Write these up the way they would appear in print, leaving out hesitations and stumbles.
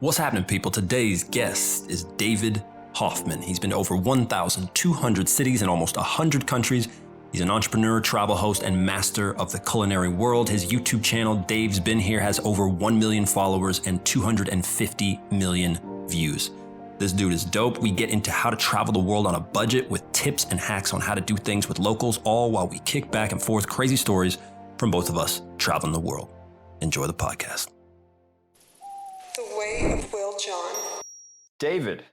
What's happening, people? Today's guest is David Hoffmann. He's been to over 1,200 cities in almost 100 countries. He's an entrepreneur, travel host, and master of the culinary world. His YouTube channel, Davidsbeenhere, has over 1 million followers and 250 million views. This dude is dope. We get into how to travel the world on a budget with tips and hacks on how to do things with locals, all while we kick back and forth crazy stories from both of us traveling the world. Enjoy the podcast. John. David,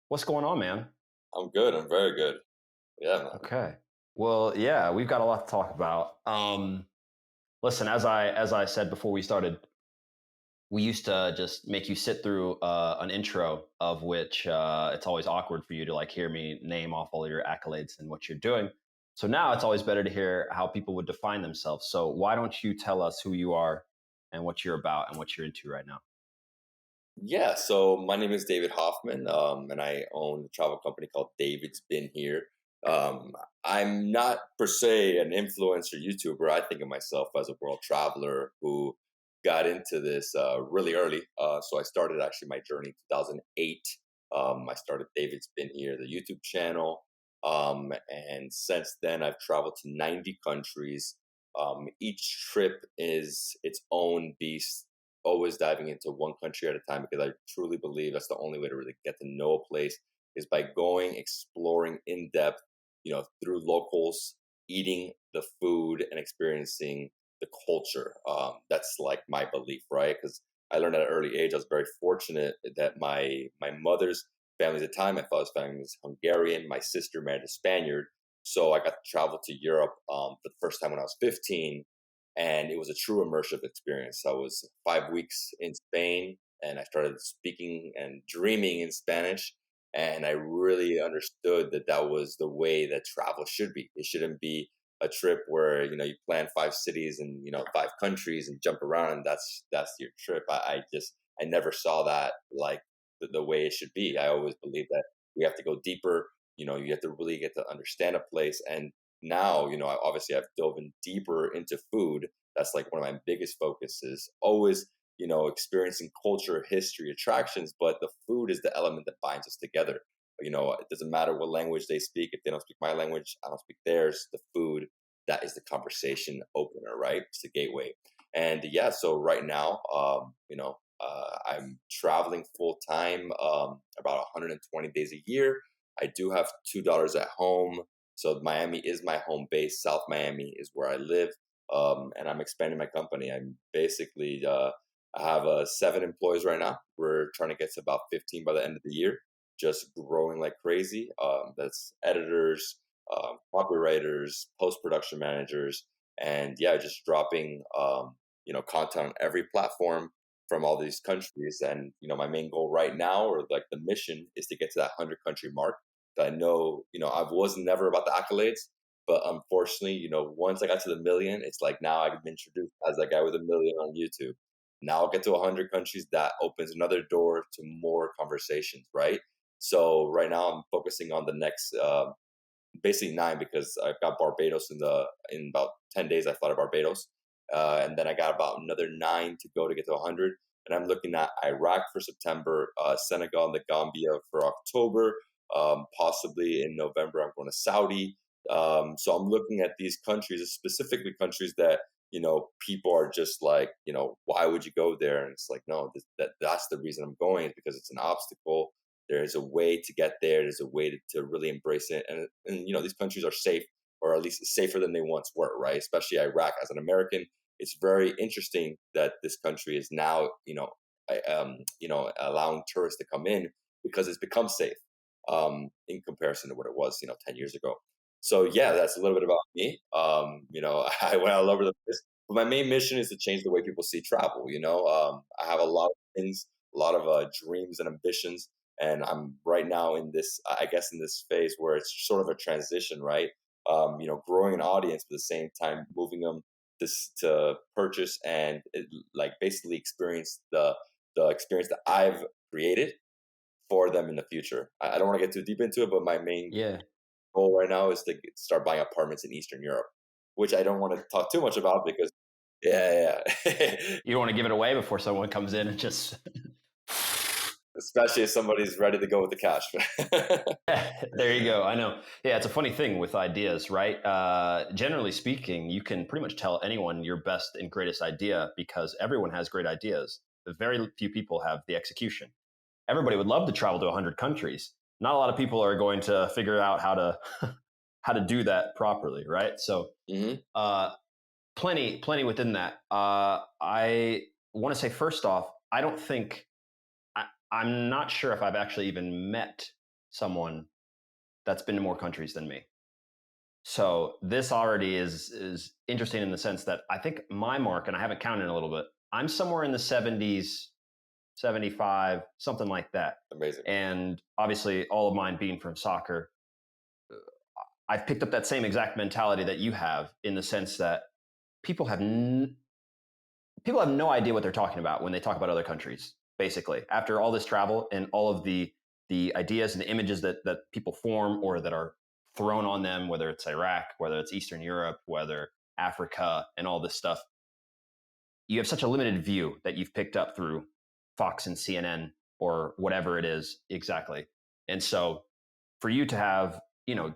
what's going on, man? I'm good. I'm very good. Yeah, man. Okay. Well, yeah, we've got a lot to talk about. Listen, as I said before we started, we used to just make you sit through an intro of which it's always awkward for you to like hear me name off all of your accolades and what you're doing. So now it's always better to hear how people would define themselves. So why don't you tell us who you are and what you're about and what you're into right now? Yeah, so my name is David Hoffmann, and I own a travel company called Davidsbeenhere. I'm not per se an influencer YouTuber. I think of myself as a world traveler who got into this really early. So I started actually my journey in 2008. I started Davidsbeenhere, the YouTube channel. And since then, I've traveled to 90 countries. Each trip is its own beast, always diving into one country at a time, because I truly believe that's the only way to really get to know a place is by going, exploring in depth, through locals, eating the food and experiencing the culture. That's like my belief, right? Because I learned at an early age. I was very fortunate that my mother's family at the time, my father's family was Hungarian. My sister married a Spaniard. So I got to travel to Europe for the first time when I was 15. And it was a true immersive experience. I was 5 weeks in Spain, and I started speaking and dreaming in Spanish. And I really understood that that was the way that travel should be. It shouldn't be a trip where, you plan 5 cities and, 5 countries and jump around, and that's your trip. I never saw that like the way it should be. I always believed that we have to go deeper. You have to really get to understand a place. And now, obviously I've dove in deeper into food. That's like one of my biggest focuses. Always, experiencing culture, history, attractions, but the food is the element that binds us together. It doesn't matter what language they speak. If they don't speak my language, I don't speak theirs. The food, that is the conversation opener, right? It's the gateway. And yeah, so right now, I'm traveling full time, about 120 days a year. I do have 2 daughters at home. So Miami is my home base. South Miami is where I live, and I'm expanding my company. I'm basically, I have 7 employees right now. We're trying to get to about 15 by the end of the year, just growing like crazy. That's editors, copywriters, post-production managers, and yeah, just dropping, content on every platform from all these countries. And, my main goal right now, or like the mission, is to get to that 100 country mark. I know, I was never about the accolades, but unfortunately, once I got to the million, it's like now I've been introduced as that guy with 1 million on YouTube. Now I'll get to 100 countries. That opens another door to more conversations, right? So right now I'm focusing on the next, basically 9, because I've got Barbados in about 10 days. I fly to Barbados, and then I got about another 9 to go to get to 100. And I'm looking at Iraq for September, Senegal and the Gambia for October. Possibly in November, I'm going to Saudi. So I'm looking at these countries, specifically countries that, people are just like, why would you go there? And it's like, no, that's the reason I'm going, is because it's an obstacle. There's a way to get there. There's a way to really embrace it. And these countries are safe, or at least safer than they once were, right? Especially Iraq. As an American, it's very interesting that this country is now, allowing tourists to come in, because it's become safe. In comparison to what it was, 10 years ago. So yeah, that's a little bit about me. I went all over the place, but my main mission is to change the way people see travel. I have a lot of things, a lot of dreams and ambitions, and I'm right now in this, I guess, in this phase where it's sort of a transition, right? Growing an audience, but at the same time moving them to purchase and basically experience the experience that I've created for them in the future. I don't want to get too deep into it, but my main goal right now is to start buying apartments in Eastern Europe, which I don't want to talk too much about because, You don't want to give it away before someone comes in and just especially if somebody's ready to go with the cash. There you go. I know. Yeah, it's a funny thing with ideas, right? Generally speaking, you can pretty much tell anyone your best and greatest idea because everyone has great ideas. Very few people have the execution. Everybody would love to travel to 100 countries. Not a lot of people are going to figure out how to how to do that properly, right? So, Hmm. plenty within that. I want to say first off, I don't think I'm not sure if I've actually even met someone that's been to more countries than me. So this already is interesting in the sense that I think my mark, and I haven't counted in a little bit, I'm somewhere in the 70s, 75, something like that. Amazing. And obviously, all of mine being from soccer, I've picked up that same exact mentality that you have in the sense that people have people have no idea what they're talking about when they talk about other countries. Basically, after all this travel and all of the ideas and the images that people form or that are thrown on them, whether it's Iraq, whether it's Eastern Europe, whether Africa, and all this stuff, you have such a limited view that you've picked up through Fox and CNN or whatever it is exactly. And so, for you to have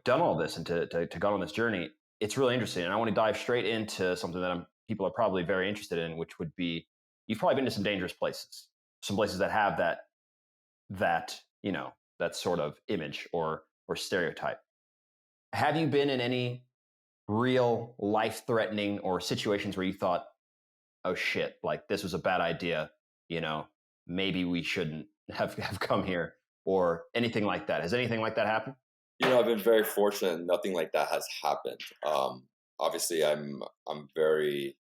done all this and to go on this journey, it's really interesting. And I want to dive straight into something that people are probably very interested in, which would be you've probably been to some dangerous places, some places that have that that sort of image or stereotype. Have you been in any real life threatening or situations where you thought, oh shit, like this was a bad idea, maybe we shouldn't have come here or anything like that? Has anything like that happened? I've been very fortunate. Nothing like that has happened. Obviously, I'm very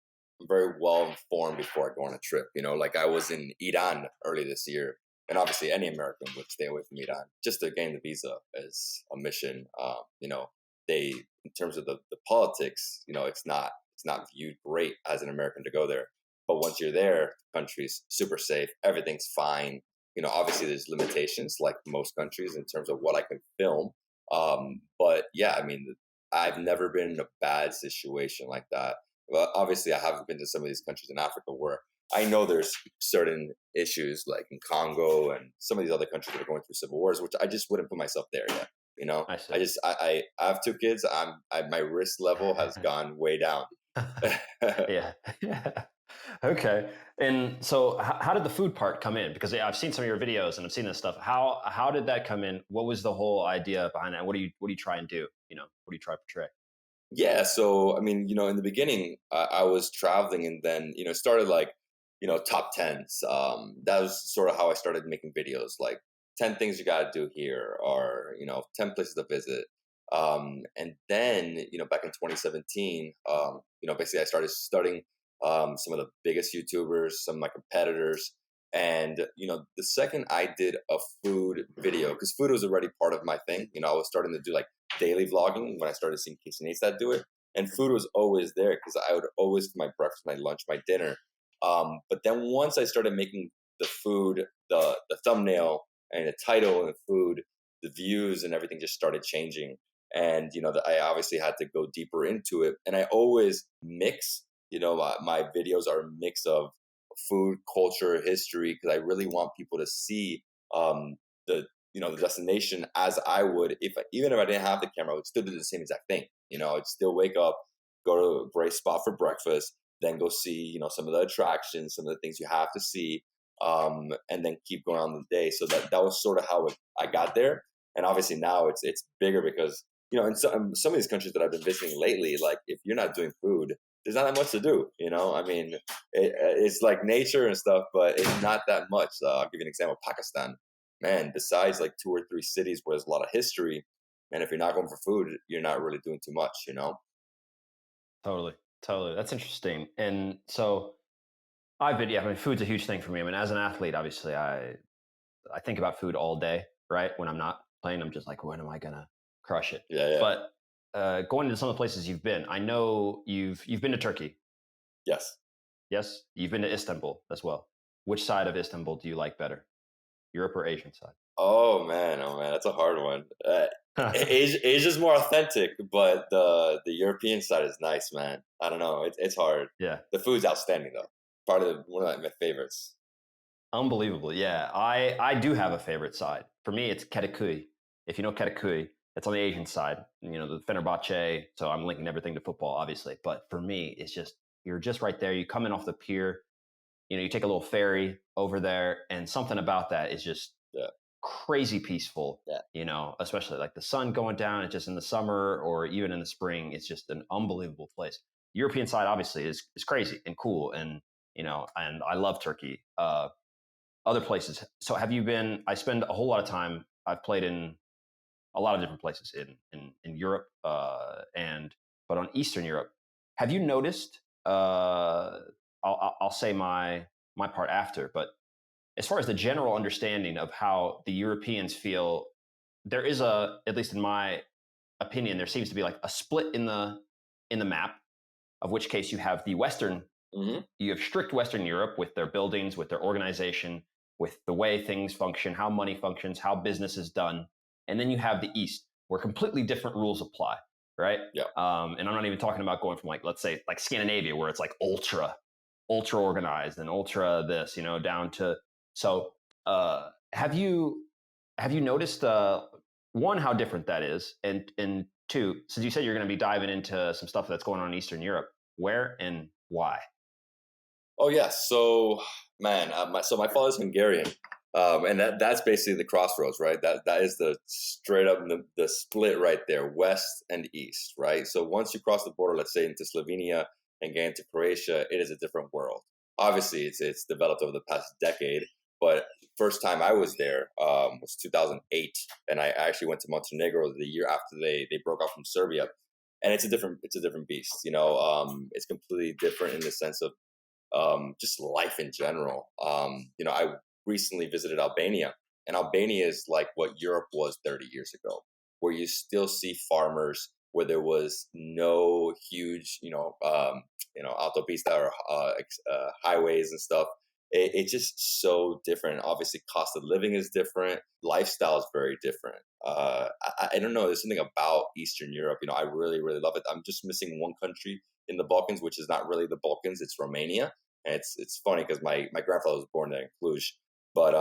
well informed before I go on a trip. Like I was in Iran early this year, and obviously any American would stay away from Iran just to gain the visa as a mission. They, in terms of the politics, it's not viewed great as an American to go there. But once you're there, the country's super safe. Everything's fine. Obviously there's limitations like most countries in terms of what I can film. But yeah, I mean, I've never been in a bad situation like that. Well, obviously I haven't been to some of these countries in Africa where I know there's certain issues like in Congo and some of these other countries that are going through civil wars, which I just wouldn't put myself there yet. I see. I have two kids. My risk level has gone way down. Yeah. Okay. And so, how did the food part come in? Because I've seen some of your videos and I've seen this stuff. How did that come in? What was the whole idea behind that? What do you try and do? What do you try to portray? Yeah, so I mean, in the beginning, I was traveling, and then it started like top tens. That was sort of how I started making videos, like 10 things you got to do here, or 10 places to visit. And then back in 2017, basically I started studying some of the biggest YouTubers, some of my competitors. And the second I did a food video, because food was already part of my thing. I was starting to do like daily vlogging when I started seeing Casey Nates that do it, and food was always there because I would always my breakfast, my lunch, my dinner. But then once I started making the food, the thumbnail and the title and the food, the views and everything just started changing. And I obviously had to go deeper into it. And I always mix. My videos are a mix of food, culture, history, because I really want people to see the the destination as I would even if I didn't have the camera, I would still do the same exact thing. I'd still wake up, go to a great spot for breakfast, then go see some of the attractions, some of the things you have to see, and then keep going on the day. So that was sort of how I got there. And obviously now it's bigger because in some of these countries that I've been visiting lately, like if you're not doing food, there's not that much to do. I mean, it's like nature and stuff, but it's not that much. I'll give you an example. Pakistan, man, besides like 2 or 3 cities where there's a lot of history, and if you're not going for food, you're not really doing too much. Totally. That's interesting. And so, I mean, food's a huge thing for me. I mean, as an athlete, obviously, I think about food all day, right? When I'm not playing, I'm just like, when am I gonna crush it? Yeah. But going into some of the places you've been, I know you've been to Turkey. Yes. Yes, you've been to Istanbul as well. Which side of Istanbul do you like better, Europe or Asian side? Oh man, that's a hard one. Asia's more authentic, but the European side is nice, man. I don't know, it's hard. Yeah. The food's outstanding though. One of my favorites. Unbelievable. Yeah. I do have a favorite side. For me, it's 𝗪𝗪𝗟. If you know 𝗪𝗪𝗟, it's on the Asian side, the Fenerbahce. So I'm linking everything to football, obviously. But for me, it's just, you're just right there. You come in off the pier, you take a little ferry over there, and something about that is just Yeah. crazy peaceful, Yeah. Especially like the sun going down. It's just in the summer or even in the spring. It's just an unbelievable place. European side, obviously, is crazy and cool. And, and I love Turkey. Other places. So have you been, I spend a whole lot of time, I've played in a lot of different places in Europe, but on Eastern Europe, have you noticed, I'll say my part after, but as far as the general understanding of how the Europeans feel, there is at least in my opinion, there seems to be like a split in the map, of which case you have the Western, you have strict Western Europe with their buildings, with their organization, with the way things function, how money functions, how business is done. And then you have the East, where completely different rules apply, right? Yeah. And I'm not even talking about going from let's say like Scandinavia, where it's like ultra organized and ultra this, down to, so have you noticed, one, how different that is, and two, since you said you're going to be diving into some stuff that's going on in Eastern Europe, where and why? Oh yeah. So man, my father's Hungarian, and that's basically the crossroads, right? That is the straight up the split right there, west and east, right? So once you cross the border, let's say into Slovenia and get into Croatia, it is a different world. Obviously, it's developed over the past decade, but first time I was there was 2008, and I actually went to Montenegro the year after they broke off from Serbia, and it's a different beast. It's completely different in the sense of just life in general. I recently visited Albania, and Albania is like what Europe was 30 years ago, where you still see farmers, where there was no huge, autopista or highways and stuff. It's just so different. Obviously, cost of living is different. Lifestyle is very different. I don't know. There's something about Eastern Europe. I really, really love it. I'm just missing one country in the Balkans, which is not really the Balkans. It's Romania. And it's funny because my grandfather was born there in Cluj, but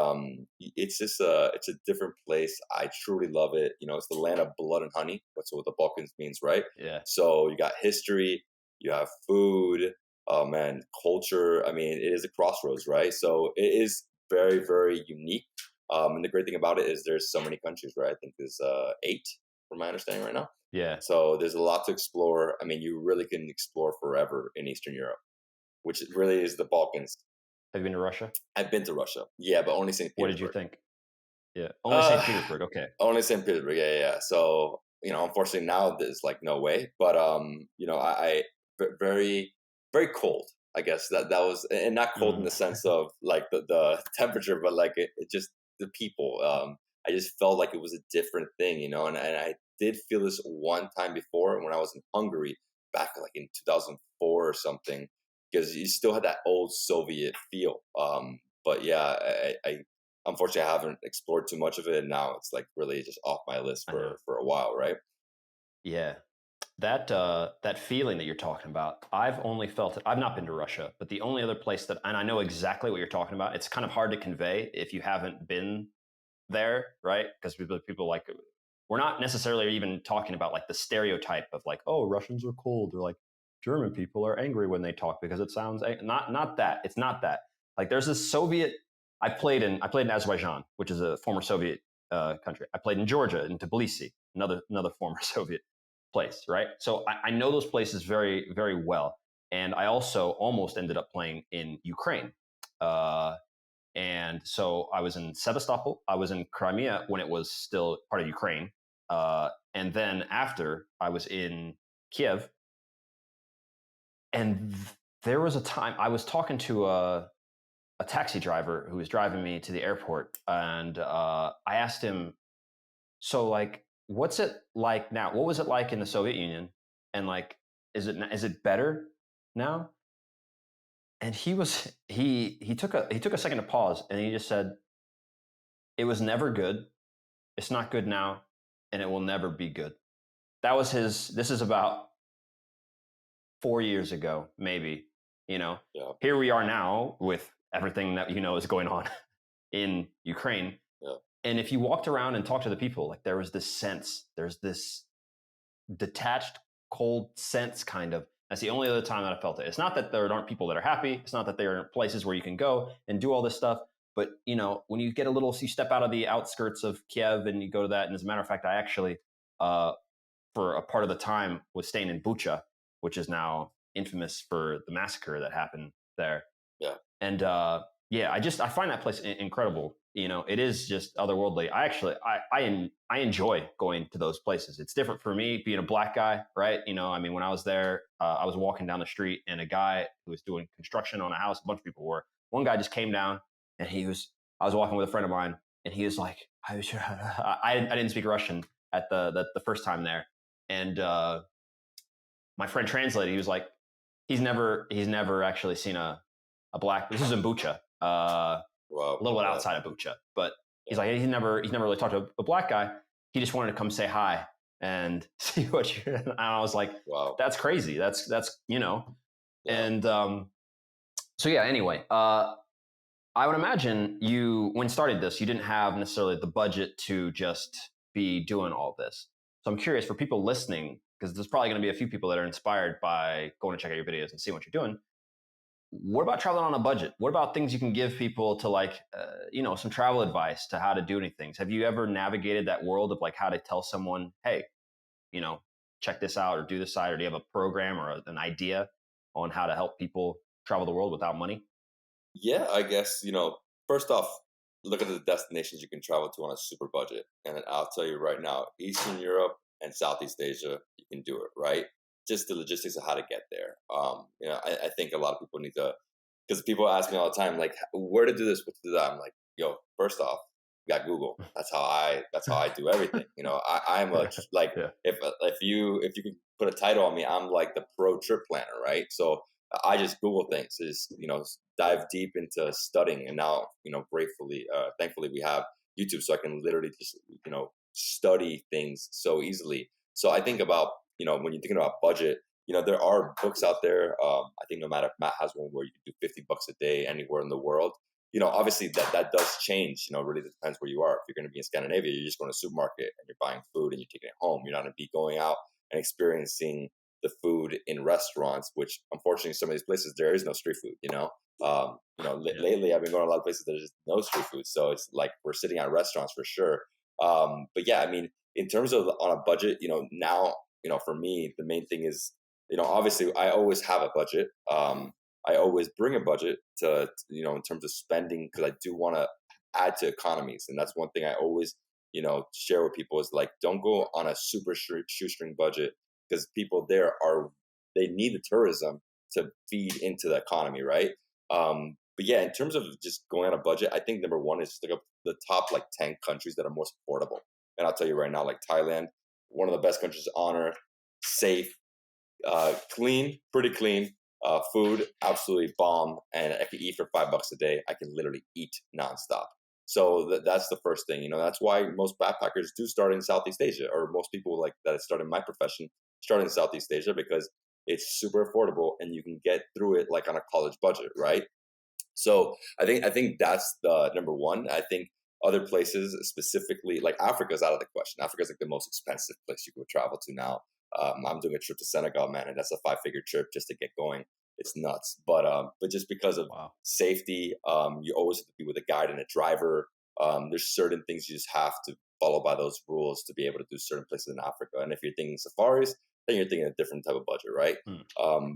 it's just it's a different place. I truly love it. It's the land of blood and honey. That's what the Balkans means, right? Yeah. So you got history, you have food, oh man, culture. I mean, it is a crossroads, right? So it is very, very unique. And the great thing about it is there's so many countries, right? I think there's 8 from my understanding right now. Yeah. So there's a lot to explore. I mean, you really can explore forever in Eastern Europe, which really is the Balkans. Have you been to Russia? I've been to Russia. Yeah, but only St. Petersburg. What did you think? Yeah. Only St. Petersburg. Okay. Only St. Petersburg. Yeah. So, unfortunately now there's like no way, but, I very, very cold, I guess that was, and not cold in the sense of like the temperature, but like it just the people, I just felt like it was a different thing, and I did feel this one time before when I was in Hungary back like in 2004 or something, because you still had that old Soviet feel. But yeah, I unfortunately I haven't explored too much of it, and now it's like really just off my list for a while, right? Yeah. That feeling that you're talking about, I've only felt it. I've not been to Russia, but the only other place and I know exactly what you're talking about. It's kind of hard to convey if you haven't been there, right? Because people like, we're not necessarily even talking about like the stereotype of like, oh, Russians are cold, or like German people are angry when they talk because it sounds not that. It's not that. Like there's this Soviet. I played in Azerbaijan, which is a former Soviet country. I played in Georgia, in Tbilisi, another former Soviet place, right? So I know those places very, very well. And I also almost ended up playing in Ukraine. And so I was in Sevastopol. I was in Crimea when it was still part of Ukraine. And then after, I was in Kiev. And there was a time I was talking to a taxi driver who was driving me to the airport. And I asked him, so like, what's it like now? What was it like in the Soviet Union? And like, is it better now? And he took a second to pause, and he just said, it was never good. It's not good now, and it will never be good. That was this is about 4 years ago, maybe, Yeah. Here we are now with everything that is going on in Ukraine. Yeah. And if you walked around and talked to the people, like there's this detached, cold sense kind of. That's the only other time that I felt it. It's not that there aren't people that are happy. It's not that there aren't places where you can go and do all this stuff. But, when you get you step out of the outskirts of Kiev and you go to that. And as a matter of fact, I actually, for a part of the time, was staying in Bucha, which is now infamous for the massacre that happened there. Yeah. And I find that place incredible. It is just otherworldly. I enjoy going to those places. It's different for me being a black guy, right? When I was there, I was walking down the street and a guy who was doing construction on a house, a bunch of people were. One guy just came down and I was walking with a friend of mine and he was like, I didn't speak Russian at the first time there. And my friend translated. He was like, he's never actually seen a black. This is in Bucha, a little bit outside of Bucha, but he's like, he's never really talked to a black guy. He just wanted to come say hi and see what you're. And I was like, wow, that's crazy. That's Yeah. And so yeah. Anyway, I would imagine when starting this, you didn't have necessarily the budget to just be doing all this. So I'm curious for people listening, because there's probably going to be a few people that are inspired by going to check out your videos and see what you're doing. What about traveling on a budget? What about things you can give people to some travel advice to how to do anything? Have you ever navigated that world of how to tell someone, hey, check this out or do this side, or do you have a program or an idea on how to help people travel the world without money? Yeah, I guess, first off, look at the destinations you can travel to on a super budget. And I'll tell you right now, Eastern Europe and Southeast Asia, you can do it, right? Just the logistics of how to get there. I think a lot of people need to, because people ask me all the time, like, where to do this, what to do that. I'm like, yo, first off, you got Google. That's how I do everything. I'm a Yeah. if you can put a title on me, I'm like the pro trip planner, right? So I just Google things, dive deep into studying, and now thankfully we have YouTube, so I can literally just study things so easily. So I think about when you're thinking about budget, there are books out there. I think no matter Matt has one where you can do $50 a day anywhere in the world. Obviously that does change. Really depends where you are. If you're going to be in Scandinavia, you're just going to a supermarket and you're buying food and you're taking it home. You're not going to be going out and experiencing the food in restaurants, which unfortunately some of these places there is no street food. Lately I've been going to a lot of places there's just no street food, so it's like we're sitting at restaurants for sure. But yeah, I mean, in terms of on a budget, now for me the main thing is obviously I always have a budget. I always bring a budget to in terms of spending, because I do want to add to economies, and that's one thing I always share with people is like, don't go on a super shoestring budget, because people there they need the tourism to feed into the economy, right? But yeah, in terms of just going on a budget, I think number one is just look up the top 10 countries that are most affordable. And I'll tell you right now, like Thailand, one of the best countries on earth, safe, clean, pretty clean, food, absolutely bomb. And I can eat for $5 a day. I can literally eat nonstop. So that's the first thing. That's why most backpackers do start in Southeast Asia, or most people that start in my profession start in Southeast Asia, because it's super affordable and you can get through it on a college budget, right? So I think that's the number one. I think other places, specifically Africa, is out of the question. Africa is the most expensive place you could travel to now. I'm doing a trip to Senegal, man, and that's a 5-figure trip just to get going. It's nuts, but just because of safety, you always have to be with a guide and a driver. There's certain things you just have to follow by those rules to be able to do certain places in Africa. And if you're thinking safaris, then you're thinking a different type of budget, right?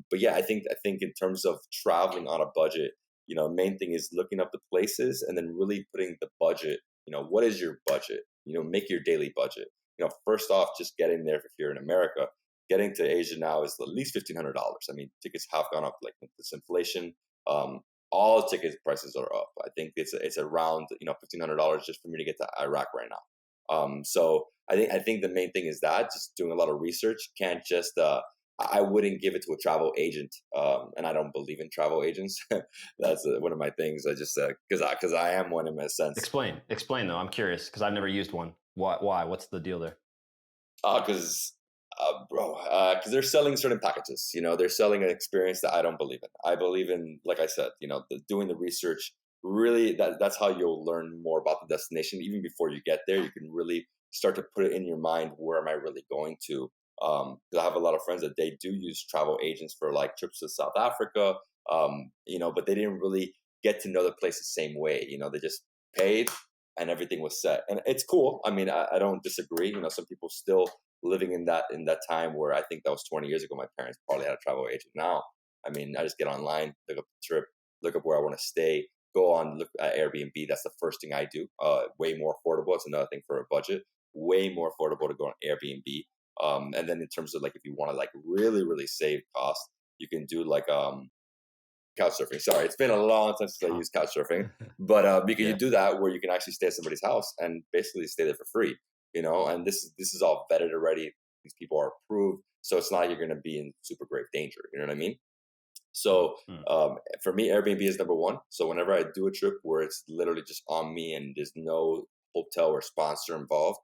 But yeah, I think in terms of traveling on a budget, main thing is looking up the places and then really putting the budget. What is your budget? Make your daily budget. First off, just getting there. If you're in America, getting to Asia now is at least $1,500. I mean, tickets have gone up with this inflation. All ticket prices are up. I think it's around $1,500 just for me to get to Iraq right now. So I think the main thing is that just doing a lot of research. Can't just I wouldn't give it to a travel agent, and I don't believe in travel agents. That's one of my things. I just because I am one in a sense. Explain though. I'm curious because I've never used one. Why? What's the deal there? Because Bro, because they're selling certain packages. They're selling an experience that I don't believe in. I believe in, like I said, doing the research. Really, that's how you'll learn more about the destination. Even before you get there, you can really start to put it in your mind. Where am I really going to? Because I have a lot of friends that they do use travel agents for like trips to South Africa. But they didn't really get to know the place the same way. They just paid and everything was set, and it's cool. I mean, I don't disagree. Some people still living in that time where I think that was 20 years ago. My parents probably had a travel agent. Now, I mean, I just get online, look up the trip, look up where I want to stay, go on, look at Airbnb. That's the first thing I do. Way more affordable. It's another thing for a budget. Way more affordable to go on Airbnb. And then in terms of like, if you want to like really, really save cost, you can do like couch surfing. Sorry, it's been a long time since I used couch surfing, but because you do that where you can actually stay at somebody's house and basically stay there for free. And this is all vetted already. These people are approved, so it's not like you're going to be in super grave danger. You know what I mean? So for me, Airbnb is number one. So whenever I do a trip where it's literally just on me and there's no hotel or sponsor involved,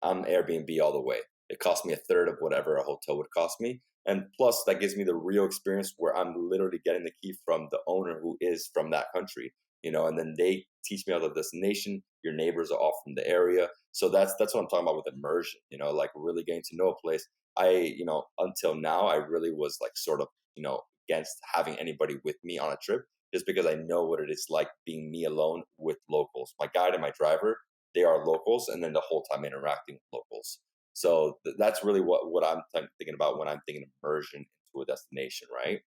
I'm Airbnb all the way. It costs me a third of whatever a hotel would cost me. And plus, that gives me the real experience where I'm literally getting the key from the owner who is from that country, and then they teach me about the destination. Your neighbors are all from the area. So that's what I'm talking about with immersion, like really getting to know a place. Until now, I really was like sort of, against having anybody with me on a trip just because I know what it is like being me alone with locals. My guide and my driver, they are locals, and then the whole time interacting with locals. So that's really what I'm thinking about when I'm thinking immersion into a destination, right?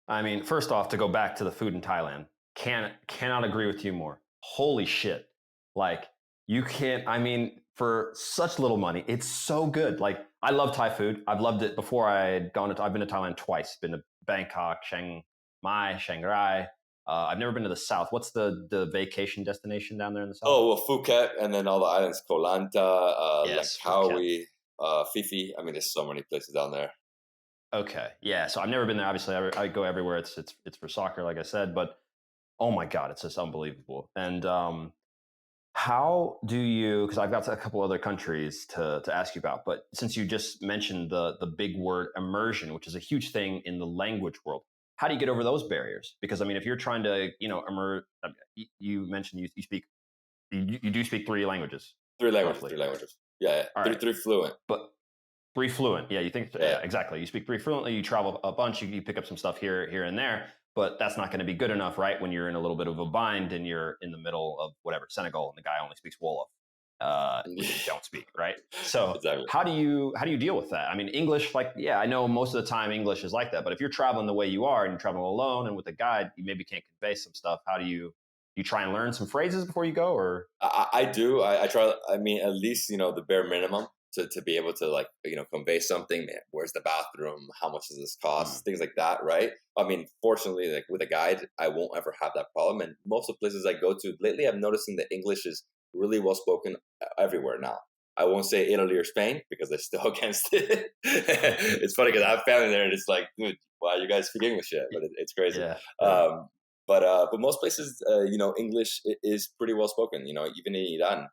I mean, first off, to go back to the food in Thailand, cannot agree with you more. Holy shit. Like, you can't, I mean, for such little money, it's so good. Like, I love Thai food. I've loved it before I've been to Thailand twice. Been to Bangkok, Chiang Mai, Chiang Rai. I've never been to the south. What's the vacation destination down there in the south? Oh, well, Phuket, and then all the islands, Koh Lanta, Yes, Phuket. Langkawi, Phi Phi. I mean, there's so many places down there. Okay, yeah. So I've never been there. Obviously, I go everywhere. It's for soccer, like I said. But oh my god, it's just unbelievable. And how do you? Because I've got a couple other countries to ask you about. But since you just mentioned the big word immersion, which is a huge thing in the language world, how do you get over those barriers? Because I mean, if you're trying to immerse, you mentioned you speak you do speak three languages. Three languages. Roughly. Three languages. Yeah. All right. Three fluent. But three fluent. Yeah, you think yeah, exactly. You speak three fluently, you travel a bunch, you pick up some stuff here and there, but that's not going to be good enough, right? When you're in a little bit of a bind and you're in the middle of whatever, Senegal, and the guy only speaks Wolof, which you don't speak, right? So Exactly. how do you deal with that? I mean, English, like, yeah, I know most of the time English is like that, but if you're traveling the way you are and you're traveling alone and with a guide, you maybe can't convey some stuff. How do you try and learn some phrases before you go, or? I do. I try. I mean, at least the bare minimum to be able to like convey something. Man, where's the bathroom? How much does this cost? Things like that, right? I mean, fortunately, like with a guide, I won't ever have that problem. And most of the places I go to lately, I'm noticing that English is really well spoken everywhere now. I won't say Italy or Spain because they're still against it. It's funny because I have family there, and it's like, dude, why you guys speak English yet? But it's crazy. Yeah. But most places, English is pretty well spoken. Even in Iran,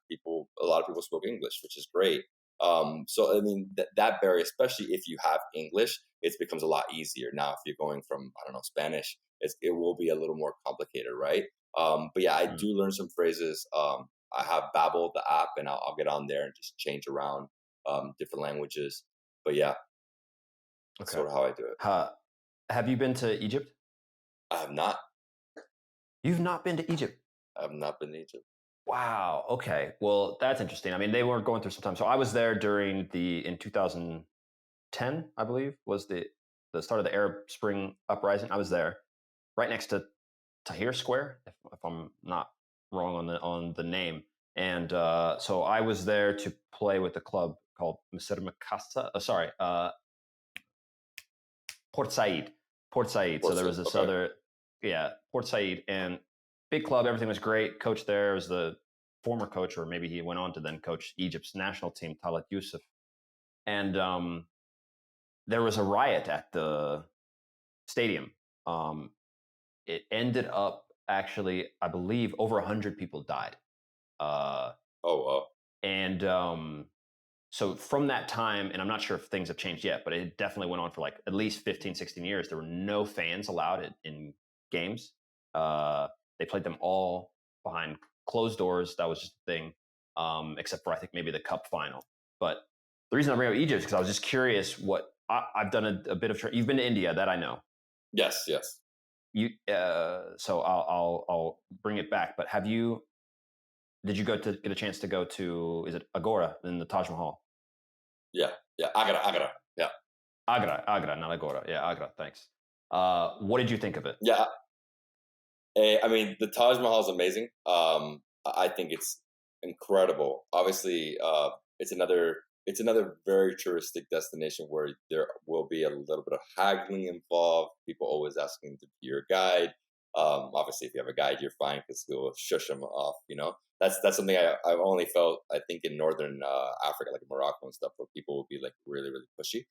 a lot of people spoke English, which is great. So I mean that barrier, especially if you have English, it becomes a lot easier. Now, if you're going from Spanish, it will be a little more complicated, right? But yeah, I do learn some phrases. I have Babbel, the app, and I'll get on there and just change around different languages. But yeah, that's sort of how I do it. Have you been to Egypt? I have not. You've not been to Egypt? I have not been to Egypt. Wow. Okay. Well, that's interesting. I mean, they were going through some time. So I was there in 2010, I believe, was the start of the Arab Spring uprising. I was there, right next to Tahrir Square, if I'm not wrong on the name. And so I was there to play with a club called Port Said. Port Said. So there was this other, Port Said, and big club. Everything was great. Coach there was the former coach, or maybe he went on to then coach Egypt's national team, Talat Youssef. And there was a riot at the stadium. It ended up actually, I believe, over 100 people died. Oh wow! And so from that time, and I'm not sure if things have changed yet, but it definitely went on for like at least 15, 16 years. There were no fans allowed in games. They played them all behind closed doors. That was just a thing, except for I think maybe the cup final. But the reason I bring up Egypt is because I was just curious what I've done a bit of. You've been to India, that I know. Yes, yes. So I'll bring it back. But did you get a chance to go to, is it Agora in the Taj Mahal? Yeah, yeah. Agra. Yeah, Agra, not Agora. Yeah, Agra. Thanks. What did you think of it? yeah. I mean, the Taj Mahal is amazing. I think it's incredible. Obviously, it's another very touristic destination where there will be a little bit of haggling involved. People always asking to be your guide. Obviously, if you have a guide, you're fine because he'll shush them off. That's something I've only felt, I think, in northern Africa, like Morocco and stuff, where people will be like really really pushy.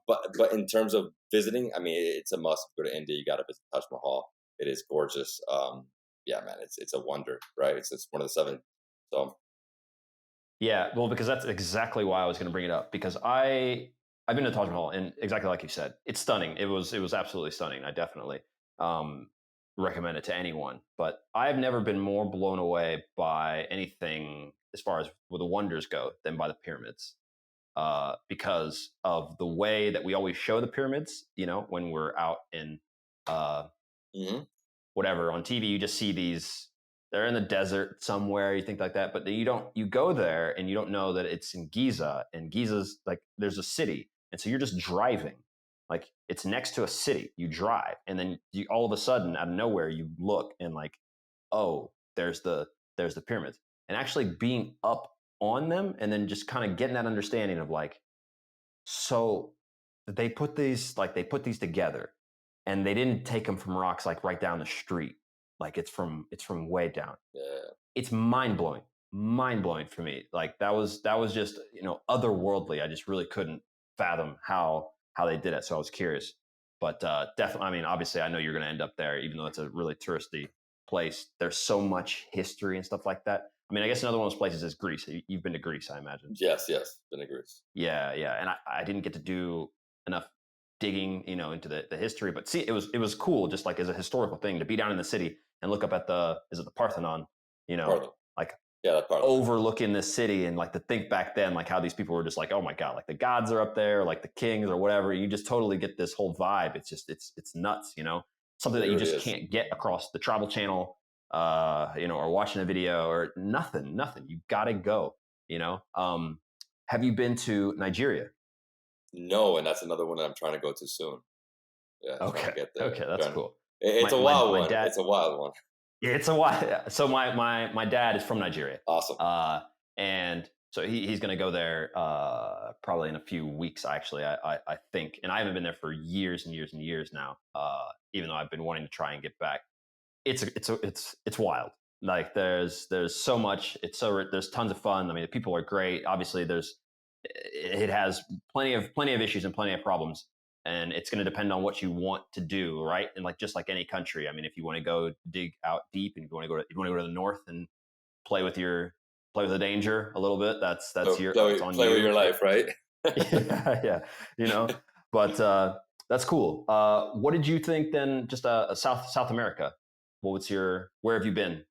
But in terms of visiting, I mean, it's a must. Go to India, you got to visit Taj Mahal. It is gorgeous. Yeah, man, it's a wonder, right? It's one of the seven. So Yeah, well, because that's exactly why I was going to bring it up, because I've been to Taj Mahal, and exactly like you said, it's stunning. It was absolutely stunning. I definitely um, recommend it to anyone. But I've never been more blown away by anything as far as where the wonders go than by the pyramids, because of the way that we always show the pyramids. When we're out in uh, mhm. whatever on TV, you just see these. They're in the desert somewhere, you think like that, but you go there and you don't know that it's in Giza, and Giza's like, there's a city. And so you're just driving, like it's next to a city. You drive, and then all of a sudden out of nowhere, you look and like, oh, there's the pyramids. And actually being up on them and then just kind of getting that understanding of like, so they put these together, and they didn't take them from rocks like right down the street. Like it's from way down. Yeah. It's mind blowing for me. Like that was just otherworldly. I just really couldn't fathom how they did it. So I was curious, but definitely. I mean, obviously, I know you're going to end up there, even though it's a really touristy place. There's so much history and stuff like that. I mean, I guess another one of those places is Greece. You've been to Greece, I imagine. Yes, yes. Been to Greece. Yeah, yeah. And I didn't get to do enough digging, into the history, but see, it was cool, just like as a historical thing, to be down in the city and look up at the Parthenon, Parthenon. like Yeah, that's Parthenon. overlooking this city, and like to think back then, like how these people were just like, oh my God, like the gods are up there, like the kings or whatever. You just totally get this whole vibe. It's just, it's nuts, something It that you really just is. can't get across the Travel Channel, or watching a video or nothing. You gotta go, have you been to Nigeria? No, and that's another one that I'm trying to go to soon. Yeah, trying to Okay. get there. Okay, that's cool. It's My a my wild my one. dad. It's a wild one. Yeah, it's a while. So my dad is from Nigeria, Awesome. and so he's going to go there probably in a few weeks. Actually, I think, and I haven't been there for years and years and years now. Even though I've been wanting to try and get back. It's wild. Like there's so much. There's tons of fun. I mean, the people are great. Obviously, it has plenty of issues and plenty of problems, and it's going to depend on what you want to do, right? And like just like any country, I mean, if you want to go dig out deep, and if you want to go to the north and play with the danger a little bit, that's on Play with you. your life, right? Yeah, yeah, but that's cool. What did you think then? Just South America. Where have you been?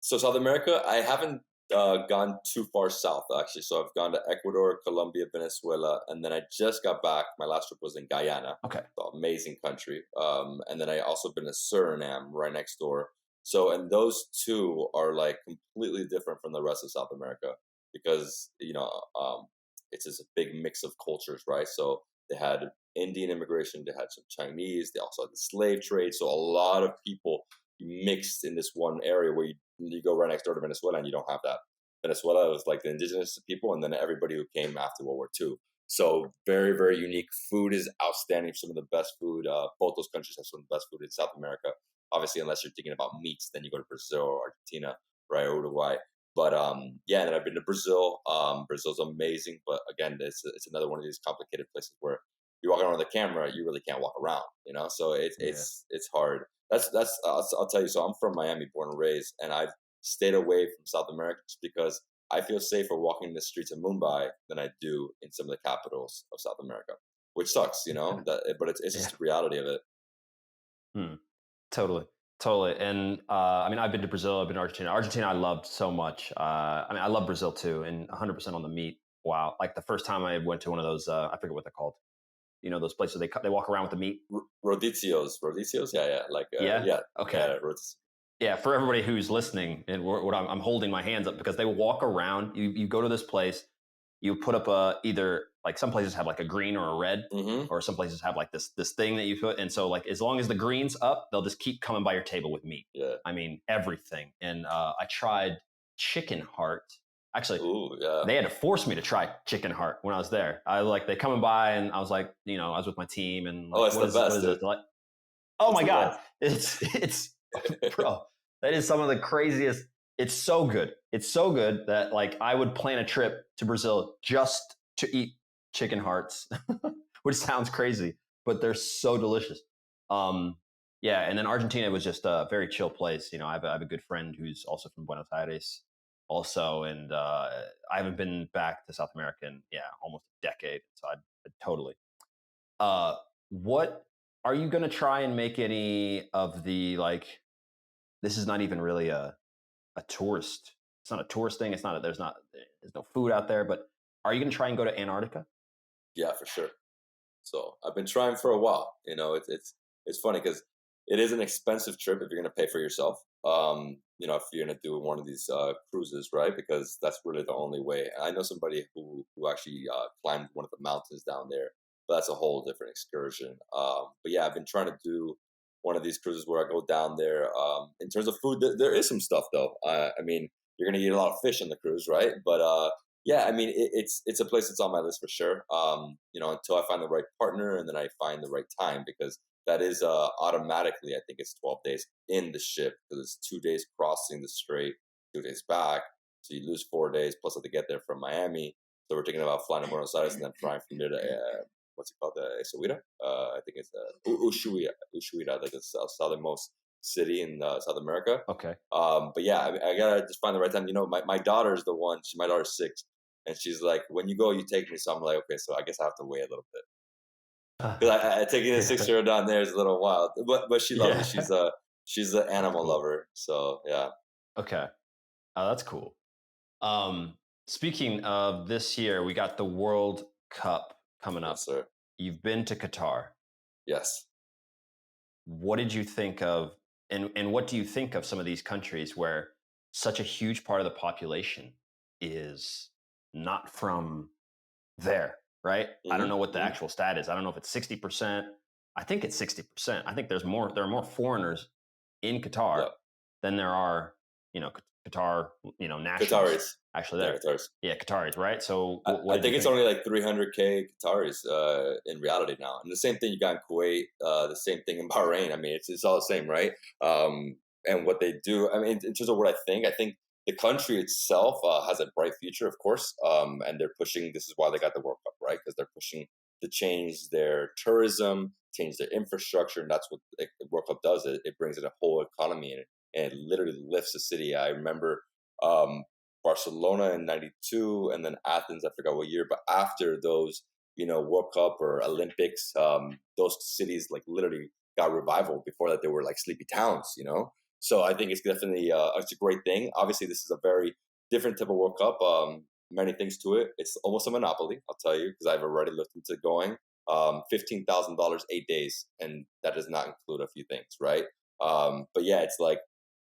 So South America, I haven't gone too far south actually. So I've gone to Ecuador, Colombia, Venezuela, and then I just got back. My last trip was in Guyana. Okay. So amazing country. And then I also been to Suriname, right next door. So and those two are like completely different from the rest of South America because it's just a big mix of cultures, right? So they had Indian immigration, they had some Chinese, they also had the slave trade. So a lot of people mixed in this one area where you go right next door to Venezuela and you don't have that. Venezuela was like the indigenous people and then everybody who came after World War II. So very, very unique. Food is outstanding. Some of the best food. Both those countries have some of the best food in South America. Obviously, unless you're thinking about meats, then you go to Brazil or Argentina, right, or Uruguay. But yeah, and then I've been to Brazil. Brazil's amazing, but again, it's another one of these complicated places where you're walking around with a camera, you really can't walk around, So it's hard. I'll tell you. So I'm from Miami, born and raised, and I've stayed away from South America just because I feel safer walking in the streets of Mumbai than I do in some of the capitals of South America, which sucks, but it's Yeah. just the reality of it. Hmm. Totally. Totally. And I mean, I've been to Brazil, I've been to Argentina. Argentina, I loved so much. I mean, I love Brazil too, and 100% on the meat. Wow. Like the first time I went to one of those, I forget what they're called. Those places they walk around with the meat. Rodicios, yeah, like Yeah. yeah, Okay. yeah, Yeah. For everybody who's listening, and what I'm holding my hands up because they walk around. You go to this place, you put up either like some places have like a green or a red, mm-hmm. or some places have like this thing that you put. And so like as long as the green's up, they'll just keep coming by your table with meat. Yeah. I mean everything. And I tried chicken heart. Actually, Ooh, yeah. they had to force me to try chicken heart when I was there. They coming by and I was like, I was with my team and like, It's the best. What is dude. it? Like, oh It's my the God, best. it's bro, that is some of the craziest. It's so good. It's so good that like I would plan a trip to Brazil just to eat chicken hearts, which sounds crazy, but they're so delicious. Yeah, and then Argentina was just a very chill place. I have a good friend who's also from Buenos Aires, also, and I haven't been back to South America in almost a decade, so I'd totally. What are you going to try and make any of the like? This is not even really a tourist. It's not a tourist thing. It's not. There's no food out there. But are you going to try and go to Antarctica? Yeah, for sure. So I've been trying for a while. It's funny because it is an expensive trip if you're going to pay for yourself. If you're going to do one of these cruises, right? Because that's really the only way. I know somebody who actually climbed one of the mountains down there, but that's a whole different excursion. But yeah, I've been trying to do one of these cruises where I go down there. In terms of food, there is some stuff though. I mean, you're going to eat a lot of fish on the cruise, right? But yeah, I mean, it's a place that's on my list for sure. Until I find the right partner and then I find the right time, because that is automatically, I think it's 12 days in the ship, because it's 2 days crossing the strait, 2 days back. So you lose 4 days plus have to get there from Miami. So we're thinking about flying to Buenos Aires and then flying from there to what's it called, Essaouira? I think it's Ushuaia, like the southernmost city in South America. Okay. But yeah, I gotta just find the right time. My daughter's the one. My daughter's 6, and she's like, "When you go, you take me." So I'm like, "Okay, so I guess I have to wait a little bit." Because I taking a 6-year-old down there is a little wild, but she loves it. She's an animal lover, so yeah. Okay, that's cool. Speaking of this year, we got the World Cup coming up. Yes, sir. You've been to Qatar. Yes. What did you think of, and what do you think of some of these countries where such a huge part of the population is not from there, right? I don't know what the actual stat is. I don't know if it's 60%. I think it's 60%. I think there are more foreigners in Qatar than there are, Qatar, nationals. Qataris. Actually there. Yeah, Qataris, right? So I think it's only like 300K Qataris in reality now. And the same thing you got in Kuwait, the same thing in Bahrain. I mean, it's all the same, right? And what they do, I mean, in terms of what I think the country itself has a bright future, of course. And they're pushing, this is why they got the World Cup, right? Because they're pushing to change their tourism, change their infrastructure. And that's what the World Cup does. It brings in a whole economy and it literally lifts the city. I remember Barcelona in 92 and then Athens, I forgot what year, but after those, World Cup or Olympics, those cities like literally got revival. Before that, they were like sleepy towns, So I think it's definitely, it's a great thing. Obviously, this is a very different type of World Cup. Many things to it. It's almost a monopoly, I'll tell you, because I've already looked into going. $15,000 8 days, and that does not include a few things, right? But yeah, it's like,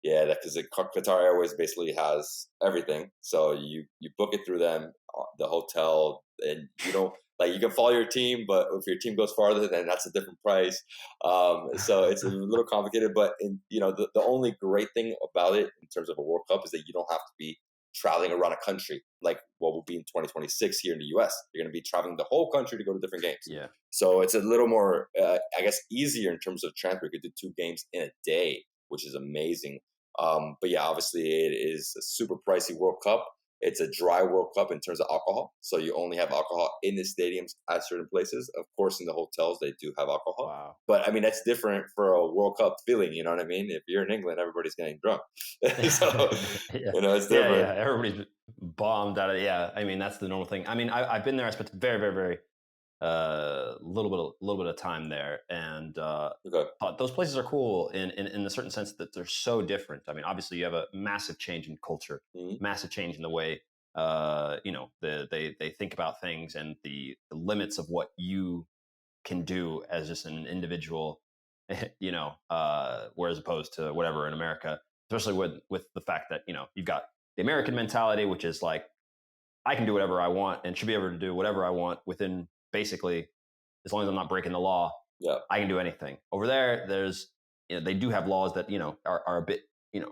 because Qatar Airways basically has everything. So you book it through them, the hotel, and you don't you can follow your team, but if your team goes farther, then that's a different price. So it's a little complicated. But the only great thing about it in terms of a World Cup is that you don't have to be traveling around a country like what will be in 2026 here in the US. You're going to be traveling the whole country to go to different games. Yeah. So it's a little more, I guess, easier in terms of transfer. You could do 2 games in a day, which is amazing. But yeah, obviously it is a super pricey World Cup. it's a dry World Cup in terms of alcohol. So you only have alcohol in the stadiums at certain places. Of course, in the hotels, they do have alcohol. Wow. But I mean, that's different for a World Cup feeling. You know what I mean? If you're in England, everybody's getting drunk. So, Yeah. it's different. Yeah. Everybody's bombed out of, yeah. I mean, that's the normal thing. I mean, I've been there. I spent very, very, very little bit of time there, and thought those places are cool in the certain sense that they're so different. I mean, obviously you have a massive change in culture, massive change in the way they think about things, and the limits of what you can do as just an individual, whereas opposed to whatever in America, especially with the fact that you've got the American mentality, which is like, I can do whatever I want and should be able to do whatever I want within, basically, as long as I'm not breaking the law. Yeah, I can do anything. Over there, there's they do have laws that are a bit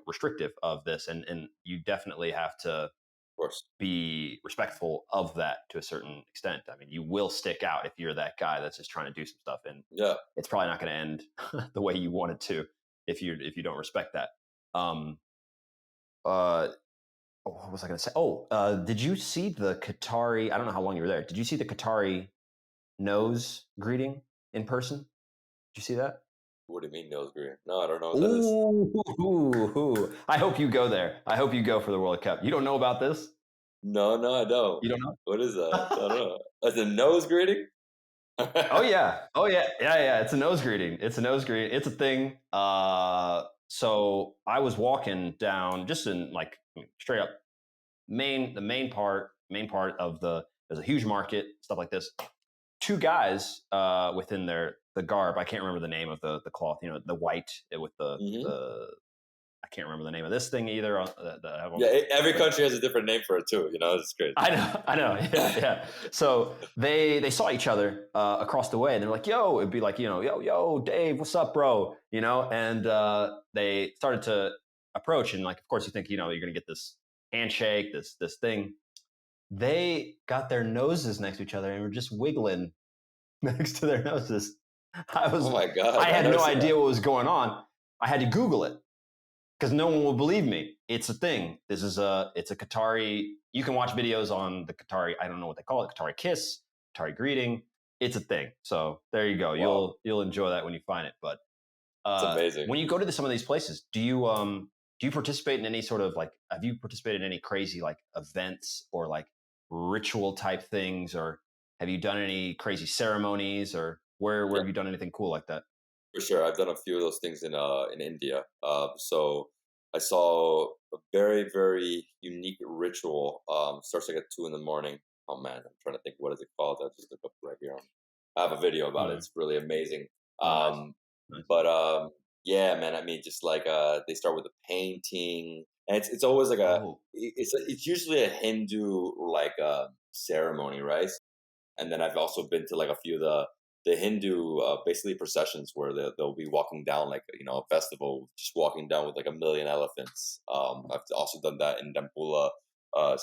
restrictive of this, and you definitely have to, of course, be respectful of that to a certain extent. I mean, you will stick out if you're that guy that's just trying to do some stuff, and it's probably not going to end the way you want it to if you don't respect that. What was I going to say? Did you see the Qatari? I don't know how long you were there. Did you see the Qatari nose greeting in person? Did you see that? What do you mean nose greeting? No, I don't know what that is. I hope you go there. I hope you go for the World Cup. You don't know about this? No, I don't. You don't know? What is that? I don't know. That's a nose greeting? Oh yeah. It's a nose greeting. It's a thing. So I was walking down just in like straight up the main part of there's a huge market, stuff like this. Two guys within the garb. I can't remember the name of the cloth. The white with the I can't remember the name of this thing either. Every country has a different name for it too. It's great. I know. Yeah. So they saw each other across the way, and they're like, "Yo," it'd be like, yo, Dave, what's up, bro? And they started to approach, and like, of course, you think, you're gonna get this handshake, this thing. They got their noses next to each other and were just wiggling next to their noses. Oh my God! I had no idea what was going on. I had to Google it, because no one will believe me. It's a thing. It's a Qatari. You can watch videos on the Qatari. I don't know what they call it. Qatari kiss, Qatari greeting. It's a thing. So there you go. Wow. You'll enjoy that when you find it. But it's amazing. When you go to some of these places, do you participate in any sort of have you participated in any crazy events or ritual type things, or have you done any crazy ceremonies, or where have you done anything cool like that? For sure, I've done a few of those things in India. So I saw a very, very unique ritual. Starts at 2 a.m. Oh man, I'm trying to think, what is it called? I just look up right here. I have a video about it. It's really amazing. Nice. But yeah, man. I mean, just they start with a painting, and it's always it's usually a Hindu ceremony, right? And then I've also been to a few of the Hindu basically processions where they'll be walking down a festival, just walking down with 1 million elephants. I've also done that in Dampula,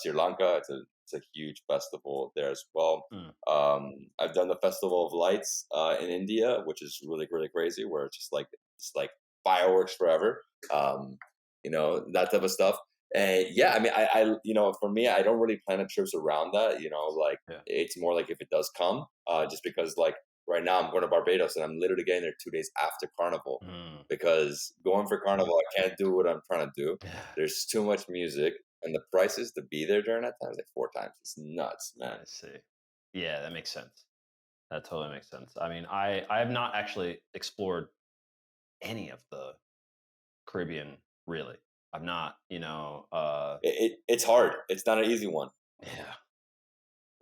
Sri Lanka. It's a huge festival there as well. I've done the Festival of Lights in India, which is really, really crazy, where it's just fireworks forever. That type of stuff. And yeah, I mean, I for me, I don't really plan trips around that. It's more if it does come, just because right now I'm going to Barbados and I'm literally getting there 2 days after Carnival, because going for Carnival, I can't do what I'm trying to do. There's too much music, and the prices to be there during that time is 4 times. It's nuts, man. I see. Yeah, that makes sense. That totally makes sense. I mean, I have not actually explored any of the Caribbean, really. I'm not, it's hard. It's not an easy one. Yeah.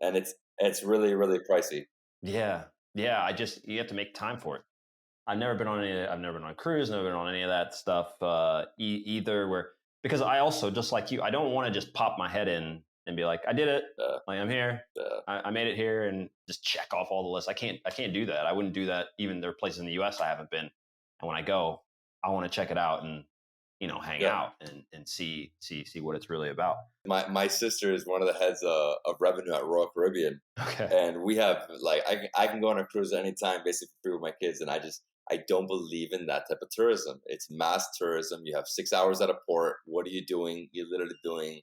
And it's really, really pricey. Yeah. You have to make time for it. I've never been on a cruise, never been on any of that stuff either, because I also, just like you, I don't want to just pop my head in and be like, I did it. I'm here. I made it here, and just check off all the lists. I can't do that. I wouldn't do that. Even there are places in the US I haven't been. And when I go, I want to check it out and, hang out and see what it's really about. My sister is one of the heads of revenue at Royal Caribbean. Okay. And we have I can go on a cruise anytime, basically free with my kids. And I don't believe in that type of tourism. It's mass tourism. You have 6 hours at a port. What are you doing? You're literally doing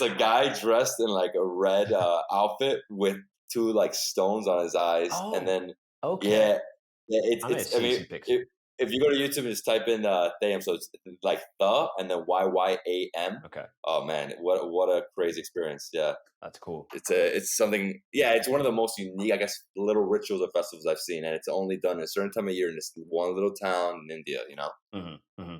just a guy dressed in like a red outfit with two like stones on his eyes, and then Okay. it's. I mean, Some pictures. if you go to YouTube and just type in Thayam, so it's like the and then YYAM. Okay. Oh man, what a crazy experience! Yeah, That's cool. it's something. Yeah, it's one of the most unique, I guess, little rituals or festivals I've seen, and it's only done in a certain time of year in this one little town in India. You know. Mm-hmm, mm-hmm.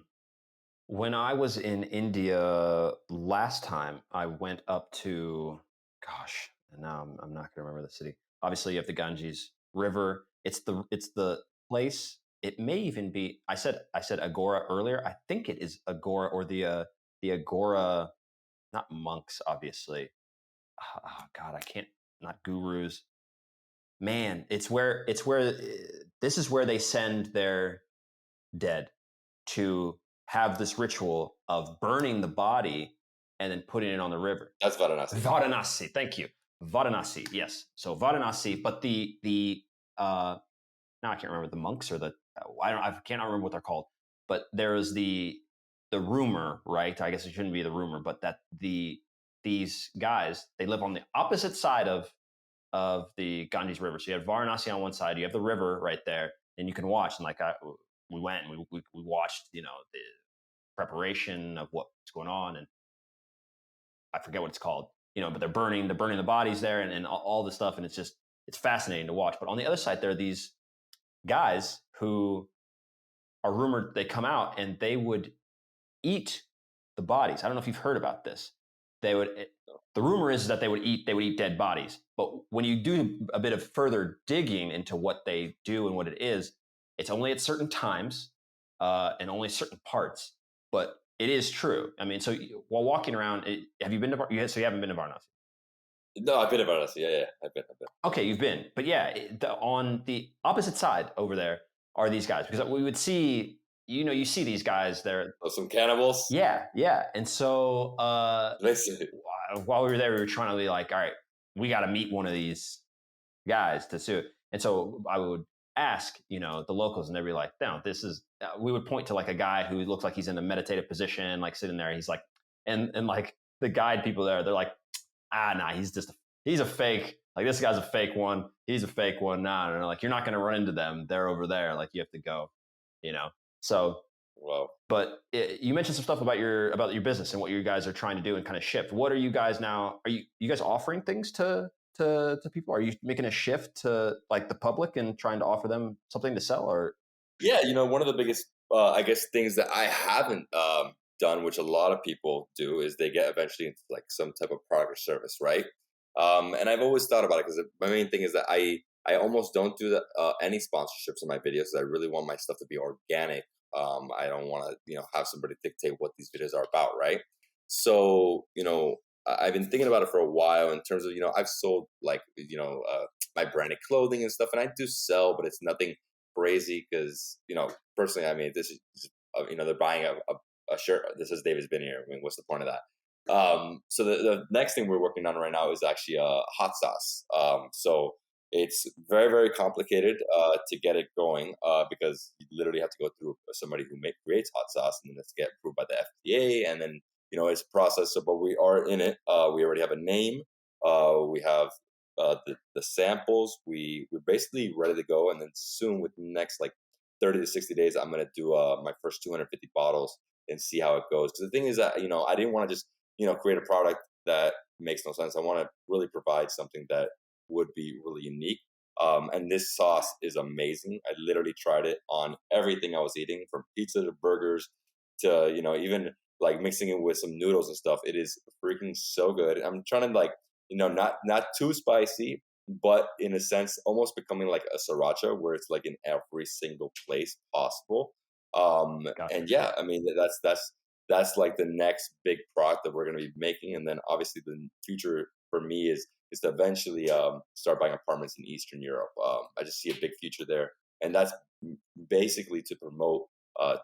When I was in India last time, I went up to, gosh, and now I'm not going to remember the city. Obviously, you have the Ganges River. It's the place. It may even be. I said Agora earlier. I think it is Agora, or the Agora, not monks, obviously. Oh God, I can't. Not gurus. Man, it's where this is where they send their dead to have this ritual of burning the body and then putting it on the river. That's Varanasi. Varanasi, thank you. Varanasi, yes. So Varanasi, but now I can't remember the monks or I can't remember what they're called. But there is the rumor, right? I guess it shouldn't be the rumor, but that these guys, they live on the opposite side of the Ganges River. So you have Varanasi on one side, you have the river right there, and you can watch. And like we went and we watched, the preparation of what's going on, and I forget what it's called, but they're burning the bodies there, and all this stuff, and it's fascinating to watch. But on the other side, there are these guys who are rumored, they come out and they would eat the bodies. I don't know if you've heard about this. The rumor is that they would eat dead bodies. But when you do a bit of further digging into what they do and what it is, it's only at certain times and only certain parts. But it is true. I mean, so while walking around, have you been to? So you haven't been to Varanasi? No, I've been to Varanasi. Yeah, I've been. Okay, you've been. But yeah, on the opposite side over there are these guys, because we would see. You see these guys. They're some cannibals. Yeah. And so while we were there, we were trying to be like, all right, we got to meet one of these guys to sue. And so I would ask, the locals, and they'd be like, no, this is. We would point to like a guy who looks like he's in a meditative position, like sitting there. He's like, and like the guide people there, they're like, nah, he's a fake. Like, this guy's a fake one. He's a fake one. Nah, like, you're not going to run into them. They're over there. Like, you have to go, So, wow. But you mentioned some stuff about your business and what you guys are trying to do and kind of shift. What are you guys now? Are you guys offering things to people? Are you making a shift to like the public and trying to offer them something to sell? Or yeah, one of the biggest, I guess, things that I haven't done, which a lot of people do, is they get eventually into like some type of product or service, right? And I've always thought about it, because my main thing is that I almost don't do any sponsorships in my videos. I really want my stuff to be organic. I don't want to, have somebody dictate what these videos are about, right? So, I've been thinking about it for a while in terms of, I've sold like, my branded clothing and stuff, and I do sell, but it's nothing crazy because, personally, I mean, this is, they're buying a shirt. This is Davidsbeenhere. I mean, what's the point of that? So the next thing we're working on right now is actually a hot sauce. So it's very, very complicated to get it going because you literally have to go through somebody who creates hot sauce, and then it's get approved by the FDA, and then it's a process. So, but we are in it. We already have a name. We have the samples. We're basically ready to go, and then soon, within the next like 30 to 60 days, I'm gonna do my first 250 bottles and see how it goes. Because the thing is that I didn't want to just create a product that makes no sense. I want to really provide something that would be really unique. And this sauce is amazing. I literally tried it on everything I was eating, from pizza to burgers to, even like mixing it with some noodles and stuff. It is freaking so good. I'm trying to like, not too spicy, but in a sense, almost becoming like a sriracha, where it's like in every single place possible. Gotcha. And yeah, I mean, that's like the next big product that we're going to be making. And then obviously the future for me is to eventually start buying apartments in Eastern Europe. I just see a big future there. And that's basically to promote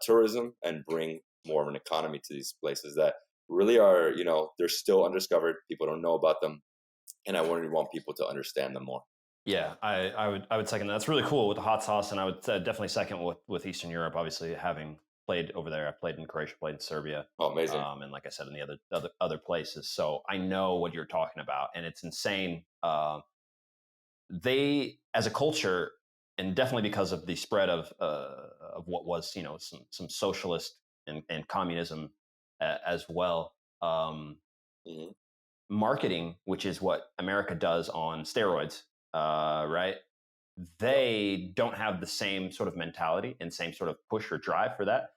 tourism and bring more of an economy to these places that really are, they're still undiscovered. People don't know about them. And I really want people to understand them more. Yeah, I would second that. That's really cool with the hot sauce. And I would definitely second with Eastern Europe, obviously having played over there. I played in Croatia, played in Serbia. Oh, amazing. And like I said, in the other places. So I know what you're talking about, and it's insane. They, as a culture, and definitely because of the spread of what was, some socialist and communism as well. Mm-hmm. Marketing, which is what America does on steroids, right? They don't have the same sort of mentality and same sort of push or drive for that.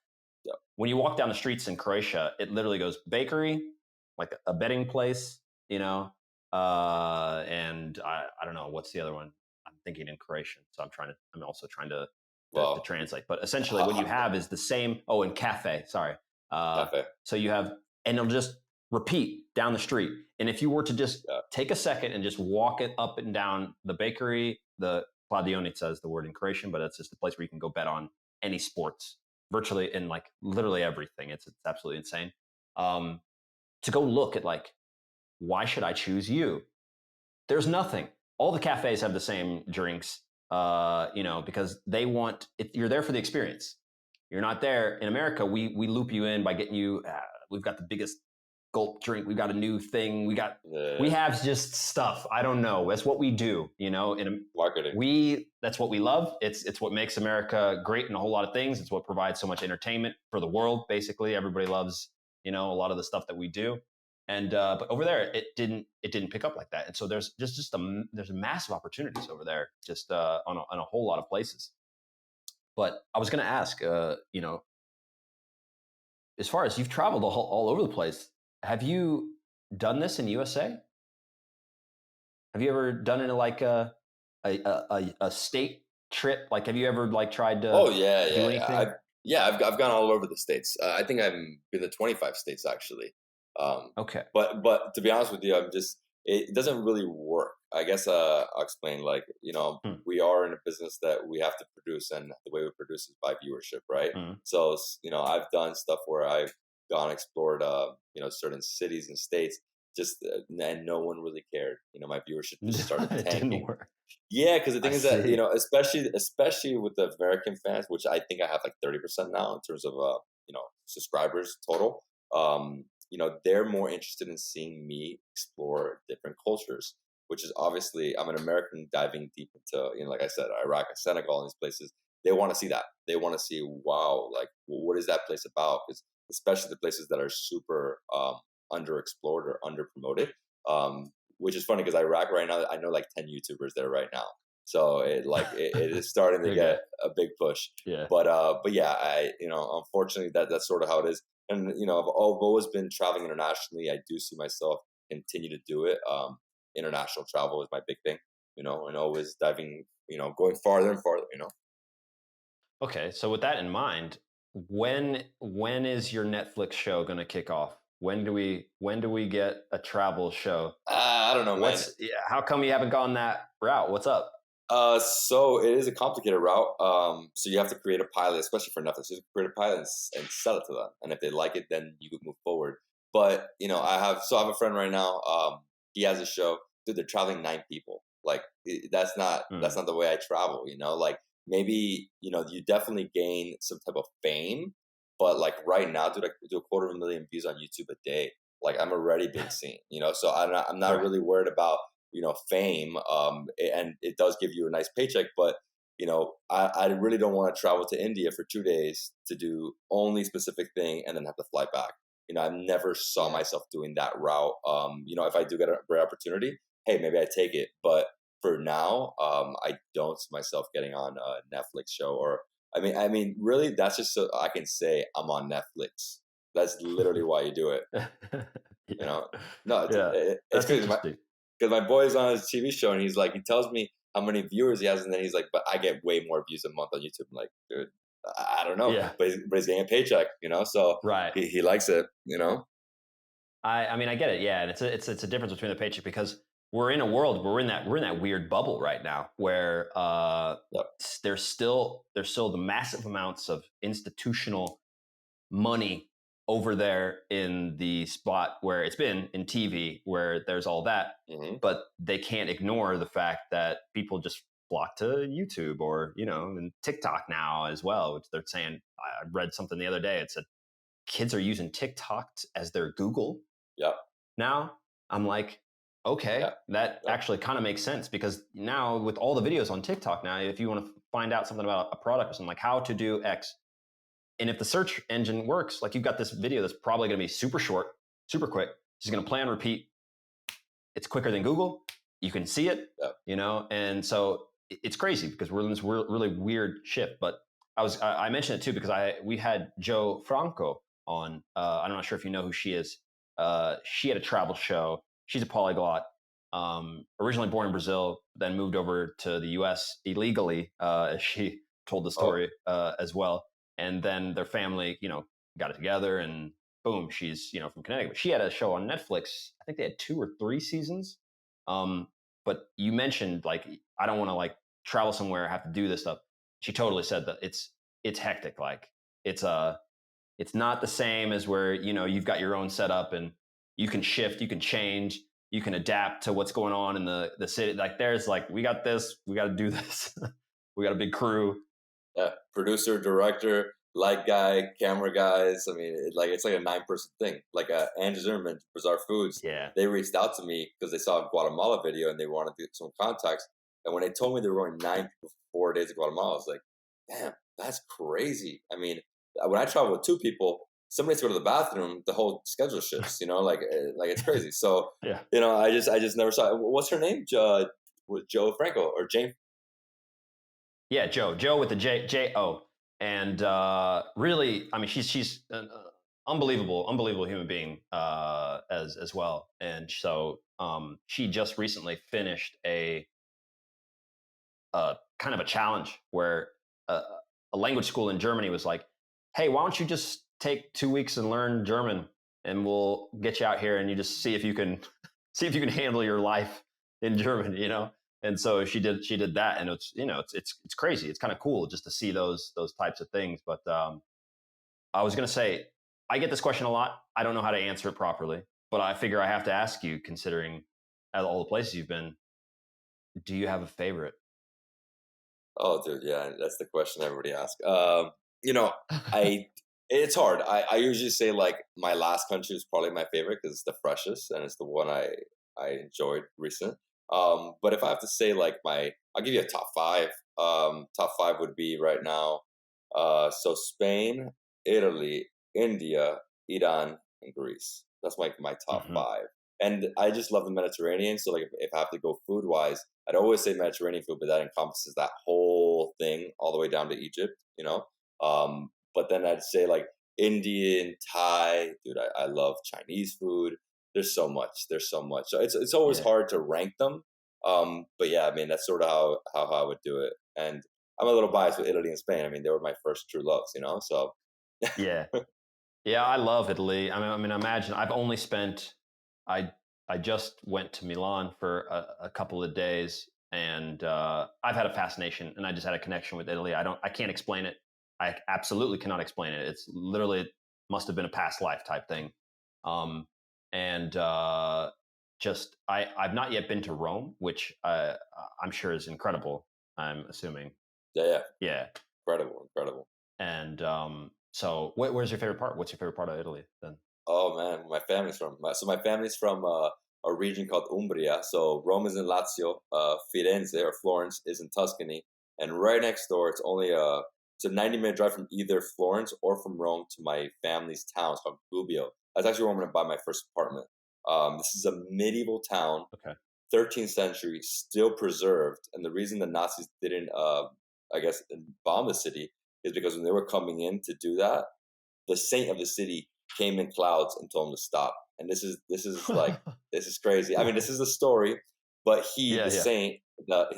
Yep. When you walk down the streets in Croatia, it literally goes bakery, like a betting place, and I don't know what's the other one. I'm thinking in Croatian, so I'm also trying to translate. But essentially, what you have is the same. Oh, and cafe. Sorry, cafe. So you have, and it'll just repeat down the street. And if you were to just take a second and just walk it up and down the bakery, the kladionica is the word in Croatian, but it's just the place where you can go bet on any sports, virtually, and like literally everything. It's absolutely insane. To go look at like, why should I choose you? There's nothing. All the cafes have the same drinks, because they want, you're there for the experience. You're not there. In America, we loop you in by getting you, we've got the biggest gulp drink. We got a new thing. We have just stuff. I don't know. That's what we do, you know, in marketing. That's what we love. It's what makes America great in a whole lot of things. It's what provides so much entertainment for the world. Basically, everybody loves, you know, a lot of the stuff that we do. And but over there, it didn't pick up like that. And so there's there's massive opportunities over there, just on a whole lot of places. But I was going to ask, you know, as far as you've traveled all over the place, have you done this in USA? Have you ever done it like a state trip? Like, have you ever like tried to Oh yeah, do yeah, anything? I've gone all over the states. I think I've been to 25 states actually. Okay. But to be honest with you, it doesn't really work. I guess I'll explain. Like, you know, we are in a business that we have to produce, and the way we produce is by viewership, right? So, you know, I've done stuff where I've explored, you know, certain cities and states, and no one really cared. You know, my viewership just started tanking. It didn't work. Yeah, because the thing is that, you know, especially with the American fans, which I think I have like 30% now in terms of you know, subscribers total. You know, they're more interested in seeing me explore different cultures, which is obviously, I'm an American diving deep into, you know, like I said, Iraq and Senegal and these places. They want to see that. They want to see, wow, like, what is that place about? Because especially the places that are super underexplored or underpromoted, which is funny because Iraq right now, I know like 10 YouTubers there right now. So it is starting to get a big push. Yeah. But yeah, you know, unfortunately that's sort of how it is. And, you know, I've always been traveling internationally. I do see myself continue to do it. International travel is my big thing, you know, and always diving, you know, going farther and farther, you know. Okay. So with that in mind, when is your Netflix show going to kick off? When do we get a travel show? I don't know, man. How come you haven't gone that route? What's up? So it is a complicated route. So you have to create a pilot, especially for Netflix. You have to create a pilot and sell it to them. And if they like it, then you could move forward. But, you know, I have a friend right now. He has a show. Dude, they're traveling 9 people. Like, that's not the way I travel, you know? Like, maybe, you know, you definitely gain some type of fame. But like right now, dude, I do 250,000 views on YouTube a day. Like, I'm already being seen, you know? So I'm not really worried about, you know, fame, and it does give you a nice paycheck, but, you know, I really don't want to travel to India for 2 days to do only specific thing and then have to fly back. You know, I never saw myself doing that route. You know, if I do get a great opportunity, hey, maybe I take it. But for now, I don't see myself getting on a Netflix show. Or I mean, really, that's just so I can say I'm on Netflix. That's literally why you do it. You know, no, it's crazy. Because my boy's on his TV show and he's like, he tells me how many viewers he has, and then he's like, but I get way more views a month on YouTube. I'm like, dude, I don't know. Yeah. But he's getting a paycheck, you know? So he likes it, you know? I mean, I get it. Yeah. And it's a difference between the paycheck, because we're in a world where we're in that weird bubble right now where there's still the massive amounts of institutional money over there in the spot where it's been in TV, where there's all that, but they can't ignore the fact that people just flock to YouTube, or, you know, and TikTok now as well, which they're saying, I read something the other day. It said kids are using TikTok as their Google. Now I'm like, okay, that actually kind of makes sense, because now with all the videos on TikTok now, if you want to find out something about a product or something, like how to do X, and if the search engine works, like, you've got this video that's probably going to be super short, super quick. It's going to play on repeat. It's quicker than Google. You can see it, you know? And so it's crazy, because we're in this really weird shift. But I mentioned it too, because we had Joe Franco on. I'm not sure if you know who she is. She had a travel show. She's a polyglot. Originally born in Brazil, then moved over to the US illegally, as she told the story as well. And then their family, you know, got it together, and boom, she's, you know, from Connecticut. She had a show on Netflix. I think they had 2 or 3 seasons. But you mentioned, like, I don't want to like travel somewhere, have to do this stuff. She totally said that it's hectic. Like, it's not the same as where, you know, you've got your own setup and you can shift, you can change, you can adapt to what's going on in the city. Like, there's like, we got this, we got to do this. We got a big crew. Producer, director, light guy, camera guys. I mean, it's like a 9-person thing. Like Andrew Zimmerman, Bizarre Foods, Yeah. they reached out to me because they saw a Guatemala video and they wanted to get some contacts. And when they told me they were going 9 to 4 days to Guatemala, I was like, damn, that's crazy. I mean, when I travel with 2 people, somebody has to go to the bathroom, the whole schedule shifts, like it's crazy. So, Yeah. I just never saw it. What's her name? Joe Franco or Jane? Yeah, Joe with the J-O. And really, I mean, she's an unbelievable human being as well. And so she just recently finished a kind of a challenge where a language school in Germany was like, hey, why don't you just take 2 weeks and learn German, and we'll get you out here and you just see if you can handle your life in German, And so she did that, and it's crazy. It's kind of cool just to see those types of things. But I was gonna say, I get this question a lot. I don't know how to answer it properly, but I figure I have to ask you, considering all the places you've been. Do you have a favorite? Oh, dude, yeah, that's the question everybody asks. It's hard. I usually say like my last country is probably my favorite because it's the freshest and it's the one I enjoyed recent. But if I have to say like I'll give you a top 5. Top 5 would be right now. So Spain, Italy, India, Iran, and Greece. That's like my top 5. And I just love the Mediterranean. So like if I have to go food wise, I'd always say Mediterranean food, but that encompasses that whole thing all the way down to Egypt, But then I'd say like Indian, Thai, dude, I love Chinese food. There's so much. So it's always hard to rank them. But yeah, I mean, that's sort of how I would do it. And I'm a little biased with Italy and Spain. I mean, they were my first true loves, so. Yeah. Yeah, I love Italy. I mean, imagine I've only spent, I just went to Milan for a couple of days, and I've had a fascination, and I just had a connection with Italy. I can't explain it. I absolutely cannot explain it. It's literally, it must have been a past life type thing. And I've not yet been to Rome, which I'm sure is incredible. I'm assuming. Yeah. Incredible. And so, where's your favorite part? What's your favorite part of Italy then? Oh man, my family's from a region called Umbria. So Rome is in Lazio, Firenze or Florence is in Tuscany, and right next door, it's a 90-minute drive from either Florence or from Rome to my family's town. It's called Gubbio. That's actually where I'm going to buy my first apartment. This is a medieval town, 13th century, still preserved. And the reason the Nazis didn't, bomb the city is because when they were coming in to do that, the saint of the city came in clouds and told them to stop. And this is like, this is crazy. I mean, this is the story, but saint,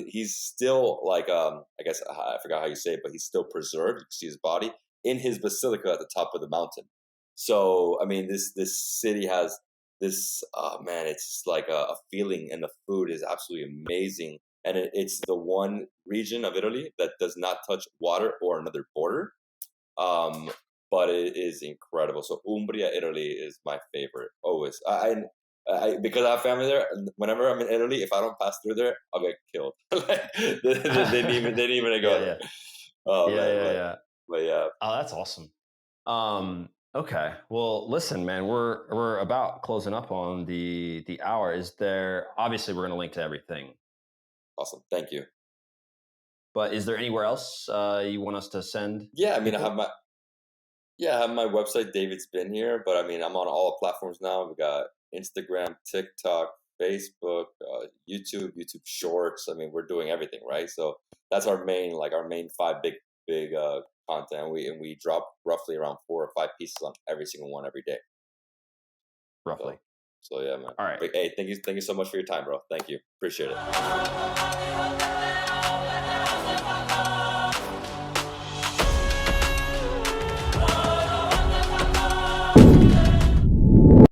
he's still like, I guess I forgot how you say it, but he's still preserved. You can see his body in his basilica at the top of the mountain. So, I mean, this city has this, it's like a feeling, and the food is absolutely amazing. And it's the one region of Italy that does not touch water or another border. But it is incredible. So Umbria, Italy is my favorite always. I because I have family there. Whenever I'm in Italy, if I don't pass through there, I'll get killed. they didn't even go there. Yeah. But yeah. Oh, that's awesome. Okay. Well, listen, man, we're about closing up on the hour. Obviously we're going to link to everything. Awesome. Thank you. But is there anywhere else you want us to send? Yeah, I mean, I have my website, Davidsbeenhere, but I mean, I'm on all platforms now. We got Instagram, TikTok, Facebook, YouTube Shorts. I mean, we're doing everything, right? So that's our main 5 big content. We drop roughly around 4 or 5 pieces on every single one every day. Roughly. So yeah, man. All right. But, hey, thank you so much for your time, bro. Thank you. Appreciate it.